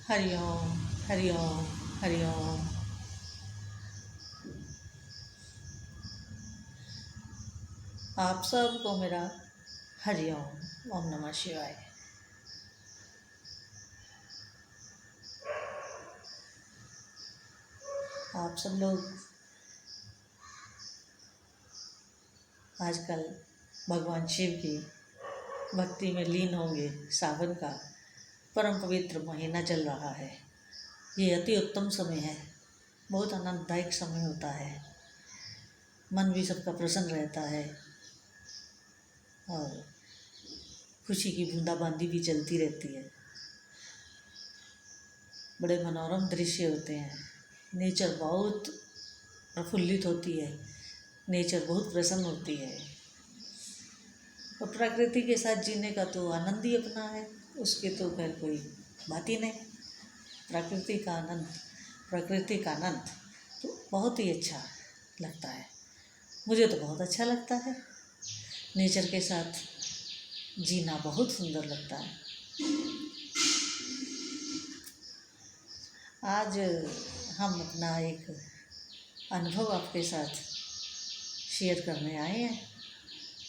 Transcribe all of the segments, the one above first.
हरि ओम हरि ओम हरि ओम। आप सबको मेरा हरि ओम। ओम नमः शिवाय। आप सब लोग आजकल भगवान शिव की भक्ति में लीन होंगे। सावन का परम पवित्र महीना चल रहा है। ये अति उत्तम समय है, बहुत आनंददायक समय होता है। मन भी सबका प्रसन्न रहता है और खुशी की बूंदाबांदी भी चलती रहती है। बड़े मनोरम दृश्य होते हैं। नेचर बहुत प्रफुल्लित होती है, नेचर बहुत प्रसन्न होती है और प्रकृति के साथ जीने का तो आनंद ही अपना है। उसके तो खैर कोई बात ही नहीं। प्रकृति का आनंद तो बहुत ही अच्छा लगता है। मुझे तो बहुत अच्छा लगता है। नेचर के साथ जीना बहुत सुंदर लगता है। आज हम अपना एक अनुभव आपके साथ शेयर करने आए हैं,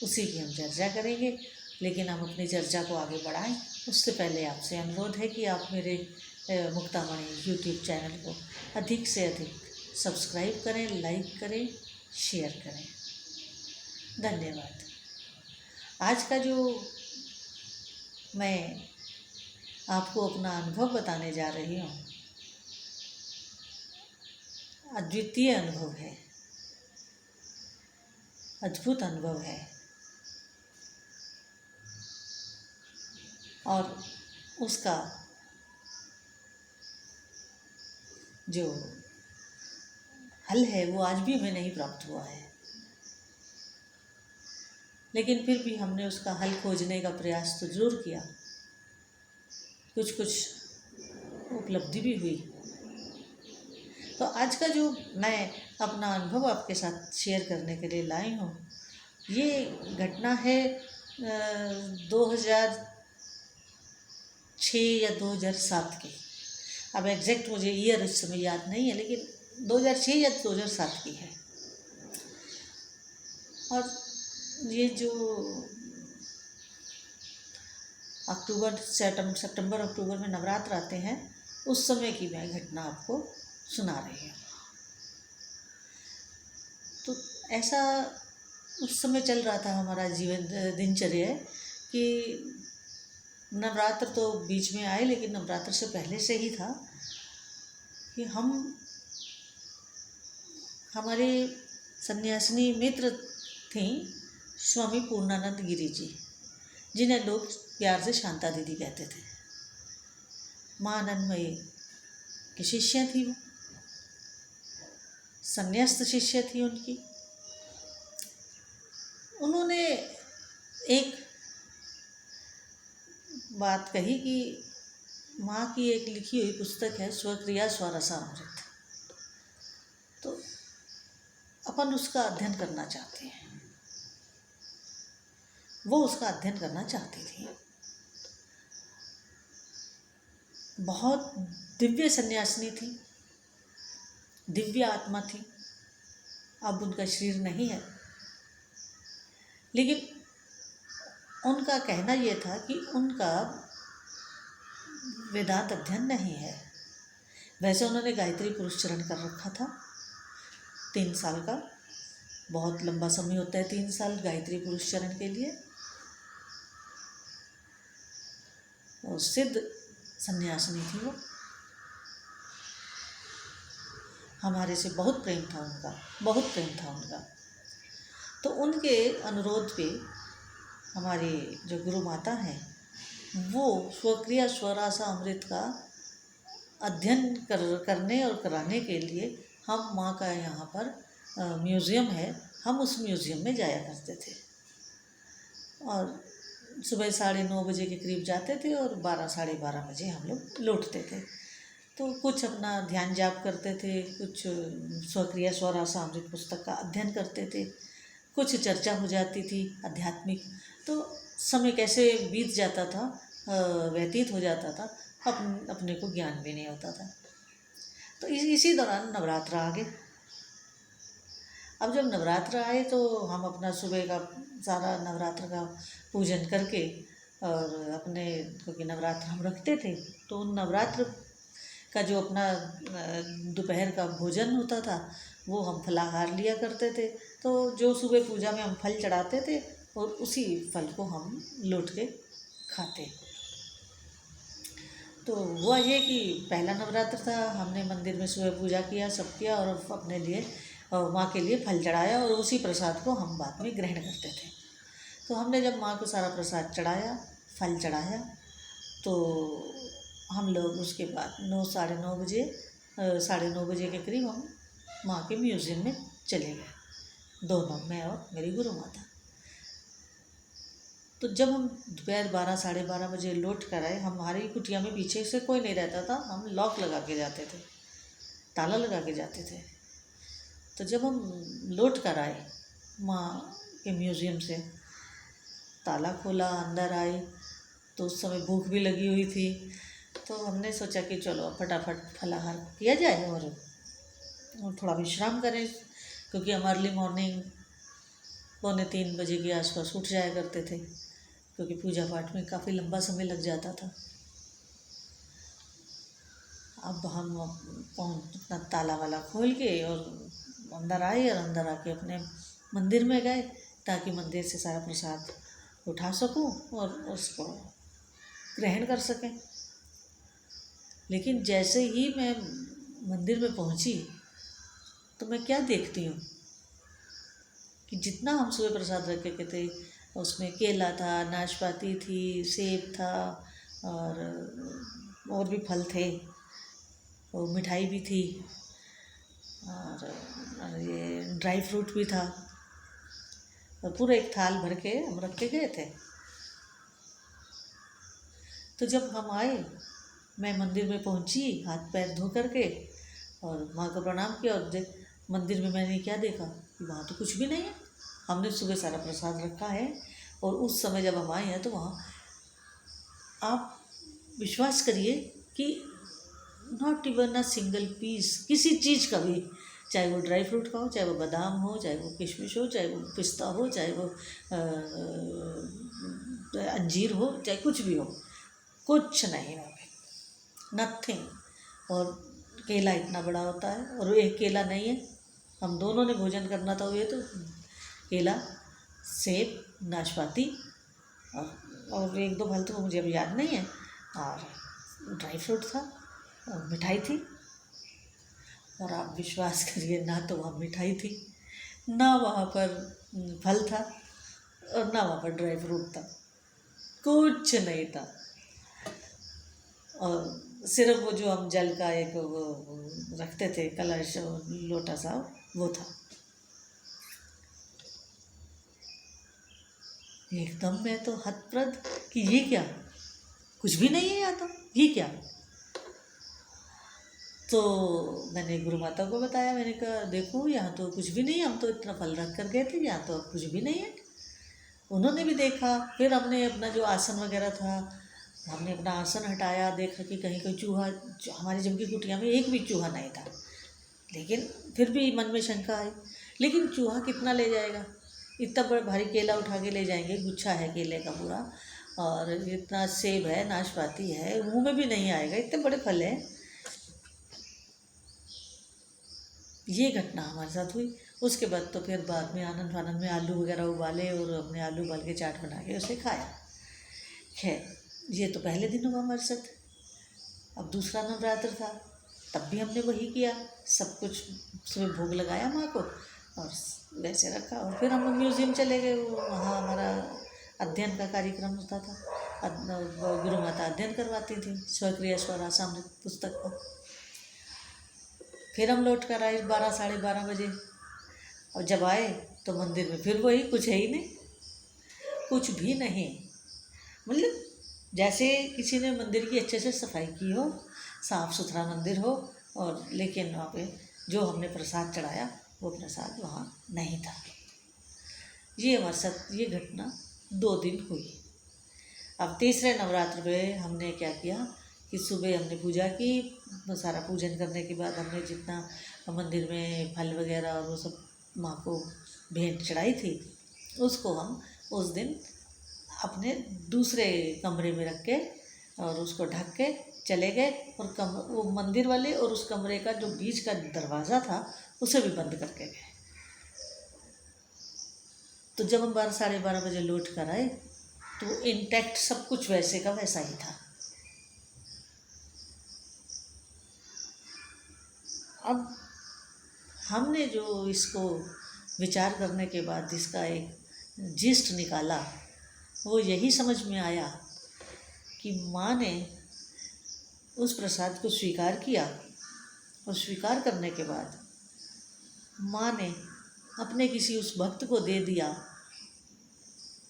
उसी की हम चर्चा करेंगे। लेकिन हम अपनी चर्चा को आगे बढ़ाएं उससे पहले आपसे अनुरोध है कि आप मेरे मुक्तामणि यूट्यूब चैनल को अधिक से अधिक सब्सक्राइब करें, लाइक करें, शेयर करें। धन्यवाद। आज का जो मैं आपको अपना अनुभव बताने जा रही हूँ, अद्वितीय अनुभव है, अद्भुत अनुभव है और उसका जो हल है वो आज भी हमें नहीं प्राप्त हुआ है। लेकिन फिर भी हमने उसका हल खोजने का प्रयास तो जरूर किया। कुछ उपलब्धि भी हुई। तो आज का जो मैं अपना अनुभव आपके साथ शेयर करने के लिए लाई हूँ, ये घटना है 2006 या 2007 की। अब एग्जैक्ट मुझे ईयर इस समय याद नहीं है, लेकिन 2006 या 2007 की है। और ये जो सितंबर अक्टूबर में नवरात्र आते हैं, उस समय की मैं घटना आपको सुना रही हूँ। तो ऐसा उस समय चल रहा था हमारा जीवन दिनचर्या कि नवरात्र तो बीच में आए, लेकिन नवरात्र से पहले से ही था कि हमारे सन्यासिनी मित्र थीं स्वामी पूर्णानंद गिरी जी, जिन्हें लोग प्यार से शांता दीदी कहते थे। माँ आनंदमयी की शिष्या थी वो, संन्यास्त शिष्य थी उनकी। उन्होंने एक बात कही कि माँ की एक लिखी हुई पुस्तक है स्वक्रिया स्वरसामृत, तो अपन उसका अध्ययन करना चाहते हैं। वो उसका अध्ययन करना चाहती थी। बहुत दिव्य सन्यासिनी थी, दिव्य आत्मा थी। अब उनका शरीर नहीं है, लेकिन उनका कहना यह था कि उनका वेदांत अध्ययन नहीं है। वैसे उन्होंने गायत्री पुरुष चरण कर रखा था 3 साल का। बहुत लंबा समय होता है 3 साल गायत्री पुरुष चरण के लिए। और सिद्ध सन्यासिनी थी वो। हमारे से बहुत प्रेम था उनका, बहुत प्रेम था उनका। तो उनके अनुरोध पे हमारी जो गुरु माता हैं, वो स्वक्रिया स्वरासा अमृत का अध्ययन करने और कराने के लिए हम माँ का यहाँ पर म्यूज़ियम है, हम उस म्यूज़ियम में जाया करते थे। और सुबह 9:30 बजे के करीब जाते थे और 12 साढ़े 12 बजे हम लोग लौटते थे। तो कुछ अपना ध्यान जाप करते थे, कुछ स्वक्रिया स्वरासा अमृत पुस्तक का अध्ययन करते थे, कुछ चर्चा हो जाती थी आध्यात्मिक। तो समय कैसे बीत जाता था, व्यतीत हो जाता था, अपने को ज्ञान भी नहीं होता था। तो इसी दौरान नवरात्र आ गए। अब जब नवरात्र आए तो हम अपना सुबह का सारा नवरात्र का पूजन करके और अपने, क्योंकि नवरात्र हम रखते थे, तो उन नवरात्र का जो अपना दोपहर का भोजन होता था वो हम फलाहार लिया करते थे। तो जो सुबह पूजा में हम फल चढ़ाते थे और उसी फल को हम लौट के खाते। तो हुआ ये कि पहला नवरात्र था, हमने मंदिर में सुबह पूजा किया, सब किया और अपने लिए माँ के लिए फल चढ़ाया और उसी प्रसाद को हम बाद में ग्रहण करते थे। तो हमने जब माँ को सारा प्रसाद चढ़ाया, फल चढ़ाया, तो हम लोग उसके बाद 9 साढ़े नौ बजे के करीब हम माँ के म्यूज़ियम में चले गए, दोनों, मैं और मेरी गुरु माता। तो जब हम दोपहर 12 साढ़े 12 बजे लौट कर आए, हमारी कुटिया में पीछे से कोई नहीं रहता था, हम लॉक लगा के जाते थे, ताला लगा के जाते थे। तो जब हम लौट कर आए माँ के म्यूज़ियम से, ताला खोला, अंदर आए, तो उस समय भूख भी लगी हुई थी। तो हमने सोचा कि चलो फटाफट फलाहार किया जाए और थोड़ा विश्राम करें, क्योंकि हम अर्ली मॉर्निंग 2:45 बजे के आसपास उठ जाया करते थे, क्योंकि पूजा पाठ में काफ़ी लंबा समय लग जाता था। अब हम अपना ताला वाला खोल के और अंदर आए और अंदर आके अपने मंदिर में गए, ताकि मंदिर से सारा प्रसाद उठा सकूं और उसको ग्रहण कर सकें। लेकिन जैसे ही मैं मंदिर में पहुंची तो मैं क्या देखती हूँ कि जितना हम सुबह प्रसाद रखे के थे, उसमें केला था, नाशपाती थी, सेब था और भी फल थे, और मिठाई भी थी, और ये ड्राई फ्रूट भी था, और पूरा एक थाल भर के हम रख के गए थे। तो जब हम आए, मैं मंदिर में पहुंची हाथ पैर धो करके और माँ को प्रणाम किया, और मंदिर में मैंने क्या देखा कि वहाँ तो कुछ भी नहीं है। हमने सुबह सारा प्रसाद रखा है और उस समय जब हम आए हैं तो वहाँ आप विश्वास करिए कि not even a single piece किसी चीज़ का भी, चाहे वो ड्राई फ्रूट का हो, चाहे वो बादाम हो, चाहे वो किशमिश हो, चाहे वो पिस्ता हो, चाहे वो अंजीर हो, चाहे कुछ भी हो, कुछ नहीं हो, नथिंग। और केला इतना बड़ा होता है और एक केला नहीं है, हम दोनों ने भोजन करना था, ये तो केला, सेब, नाशपाती और एक दो फल तो मुझे अभी याद नहीं है, और ड्राई फ्रूट था और मिठाई थी। और आप विश्वास करिए, ना तो वहाँ मिठाई थी, ना वहाँ पर फल था, और ना वहाँ पर ड्राई फ्रूट था, कुछ नहीं था। और सिर्फ वो जो हम जल का एक वो रखते थे कलश, लोटा सा, वो था। एकदम मैं तो हतप्रभ कि ये क्या, कुछ भी नहीं है यहाँ, तो ये क्या। तो मैंने गुरु माता को बताया, मैंने कहा देखो यहाँ तो कुछ भी नहीं है, हम तो इतना फल रख कर गए थे, यहाँ तो कुछ भी नहीं है। उन्होंने भी देखा, फिर हमने अपना जो आसन वगैरह था, हमने अपना आसन हटाया, देखा कि कहीं कोई चूहा, हमारी जम की कुटिया में एक भी चूहा नहीं था। लेकिन फिर भी मन में शंका आई, लेकिन चूहा कितना ले जाएगा, इतना बड़ा भारी केला उठा के ले जाएंगे, गुच्छा है केले का पूरा, और इतना सेब है, नाशपाती है, मुंह में भी नहीं आएगा, इतने बड़े फल हैं। ये घटना हमारे साथ हुई। उसके बाद तो फिर बाद में आनंद फानंद में आलू वगैरह उबाले और हमने आलू उबाल के चाट बना के उसे खाया। खैर, ये तो पहले दिन हुआ हमारे साथ। अब दूसरा नवरात्र था, तब भी हमने वही किया, सब कुछ सुबह भोग लगाया माँ को और वैसे रखा, और फिर हम म्यूज़ियम चले गए। वहाँ हमारा अध्ययन का कार्यक्रम होता था, गुरु माता अध्ययन करवाती थी स्वक्रिया स्वरासामृत पुस्तक का। फिर हम लौट कर आए 12 साढ़े 12 बजे, और जब आए तो मंदिर में फिर वही, कुछ है ही नहीं, कुछ भी नहीं। मतलब जैसे किसी ने मंदिर की अच्छे से सफाई की हो, साफ़ सुथरा मंदिर हो, और लेकिन वहाँ पे जो हमने प्रसाद चढ़ाया वो प्रसाद वहाँ नहीं था। ये हमारे साथ ये घटना 2 दिन हुई। अब तीसरे नवरात्र में हमने क्या किया कि सुबह हमने पूजा की, सारा पूजन करने के बाद हमने जितना मंदिर में फल वगैरह और वो सब माँ को भेंट चढ़ाई थी, उसको हम उस दिन अपने दूसरे कमरे में रख के और उसको ढक के चले गए, और वो मंदिर वाले और उस कमरे का जो बीच का दरवाज़ा था उसे भी बंद करके गए। तो जब हम 12 साढ़े 12 बजे लौट कर आए तो इंटैक्ट सब कुछ वैसे का वैसा ही था। अब हमने जो इसको विचार करने के बाद इसका एक जिस्ट निकाला, वो यही समझ में आया कि माँ ने उस प्रसाद को स्वीकार किया, और स्वीकार करने के बाद माँ ने अपने किसी उस भक्त को दे दिया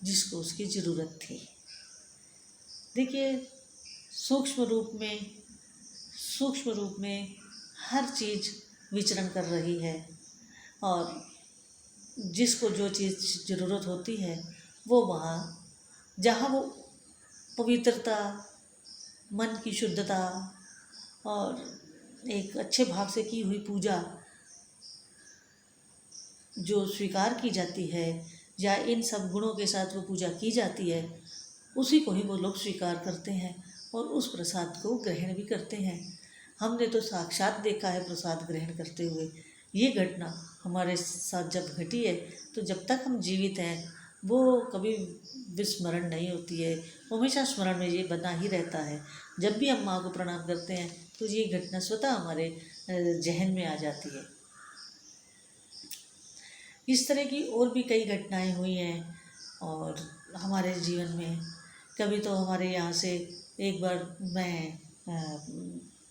जिसको उसकी ज़रूरत थी। देखिए, सूक्ष्म रूप में हर चीज़ विचरण कर रही है, और जिसको जो चीज़ ज़रूरत होती है वो वहाँ, जहाँ वो पवित्रता, मन की शुद्धता और एक अच्छे भाव से की हुई पूजा जो स्वीकार की जाती है, या इन सब गुणों के साथ वो पूजा की जाती है, उसी को ही वो लोग स्वीकार करते हैं और उस प्रसाद को ग्रहण भी करते हैं। हमने तो साक्षात देखा है प्रसाद ग्रहण करते हुए। ये घटना हमारे साथ जब घटी है तो जब तक हम जीवित हैं वो कभी विस्मरण नहीं होती है, हमेशा स्मरण में ये बना ही रहता है। जब भी हम माँ को प्रणाम करते हैं तो ये घटना स्वतः हमारे जहन में आ जाती है। इस तरह की और भी कई घटनाएं हुई हैं और हमारे जीवन में। कभी तो हमारे यहाँ से एक बार मैं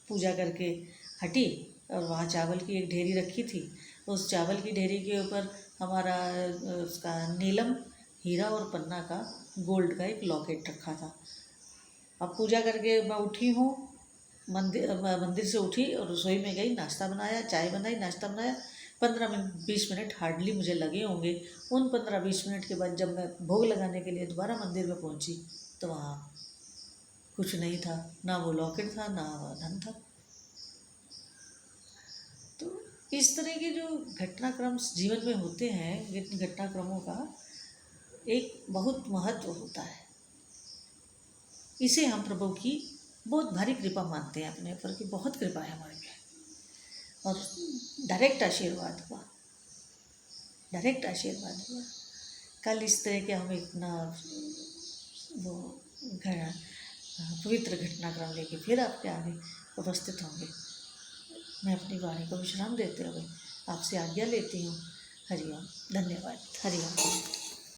पूजा करके हटी और वहाँ चावल की एक ढेरी रखी थी। उस चावल की ढेरी के ऊपर हमारा उसका नीलम, हीरा और पन्ना का गोल्ड का एक लॉकेट रखा था। अब पूजा करके मैं उठी हूँ, मंदिर से उठी और रसोई में गई, नाश्ता बनाया, चाय बनाई, नाश्ता बनाया। 15-20 मिनट हार्डली मुझे लगे होंगे। उन 15-20 मिनट के बाद जब मैं भोग लगाने के लिए दोबारा मंदिर में पहुंची तो वहाँ कुछ नहीं था, ना वो लॉकेट था, ना वो धन था। तो इस तरह के जो घटनाक्रम जीवन में होते हैं, घटनाक्रमों का एक बहुत महत्व होता है। इसे हम प्रभु की बहुत भारी कृपा मानते हैं अपने ऊपर, की बहुत कृपा है हमारे पे, और डायरेक्ट आशीर्वाद हुआ। कल इस तरह के हम इतना वो पवित्र घटनाक्रम लेके फिर आपके आगे उपस्थित होंगे। मैं अपनी वाणी को विश्राम देते हुए आपसे आज्ञा लेती हूँ। हरिओम। धन्यवाद। हरिओम।